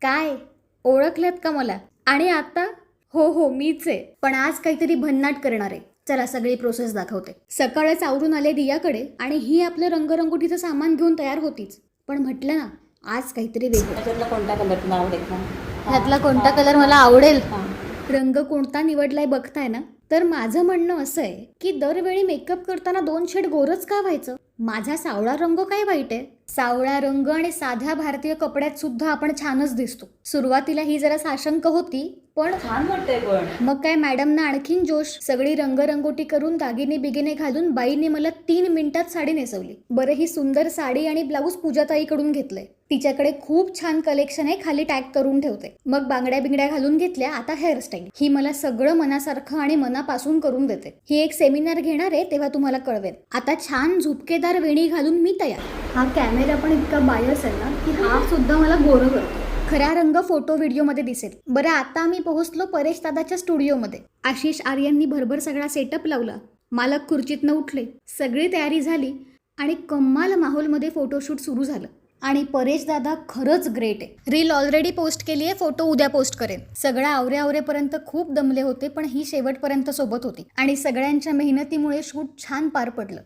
काय ओळखलेत का मला? आणि आता हो हो मीच आहे, पण आज काहीतरी भन्नाट करणार आहे. चला सगळी प्रोसेस दाखवते. सकाळच आवरून आले दियाकडे आणि ही आपलं रंगरंगोटीचं सामान घेऊन तयार होतीच. पण म्हटलं ना आज काहीतरी वेगळं. त्याच्यातला कोणता कलर तुला आवडेल का? ह्यातला कोणता कलर मला आवडेल? रंग कोणता निवडलाय बघताय ना? तर माझं म्हणणं असं आहे की दरवेळी मेकअप करताना 2 शेड गोरच का व्हायचं? माझा सावळा रंग काय वाईट आहे? सावळा रंग आणि साध्या भारतीय कपड्यात सुद्धा आपण छानच दिसतो. सुरुवातीला ही जरा साशंक होती, पण छान वाटतंय. पण मग काय मॅडमना आणखीन जोश. सगळी रंगरंगोटी करून दागिने बिगिने घालून बाईने मला 3 मिनिटात साडी नेसवली. बरं ही सुंदर साडी आणि ब्लाऊज पूजाताईकडून घेतलंय. तिच्याकडे खूप छान कलेक्शन आहे, खाली टॅग करून ठेवते. मग बांगड्या बिंगड्या घालून घेतल्या. आता हेअरस्टाईल ही मला सगळं मनासारखं आणि मनापासून करून देते. ही एक सेमिनार घेणार आहे तेव्हा तुम्हाला कळवेल. आता छान झुपकेदार वेणी घालून मी तयार. हा कॅमेरा पण इतका बायस आहे ना की हा सुद्धा मला गोरं करतो. खरा रंग फोटो व्हिडिओमध्ये दिसेल. बरं आता आम्ही पोहोचलो परेश दादाच्या स्टुडिओमध्ये. आशिष आर्यांनी भरभर सगळा सेटअप लावला. मालक खुर्चीतनं उठले. सगळी तयारी झाली आणि कमाल माहोलमध्ये फोटोशूट सुरू झालं. आणि परेश दादा खरंच ग्रेट आहे. रील ऑलरेडी पोस्ट केली आहे, फोटो उद्या पोस्ट करेन. सगळं आवरेपर्यंत खूप दमले होते, पण ही शेवटपर्यंत सोबत होती आणि सगळ्यांच्या मेहनतीमुळे शूट छान पार पडलं.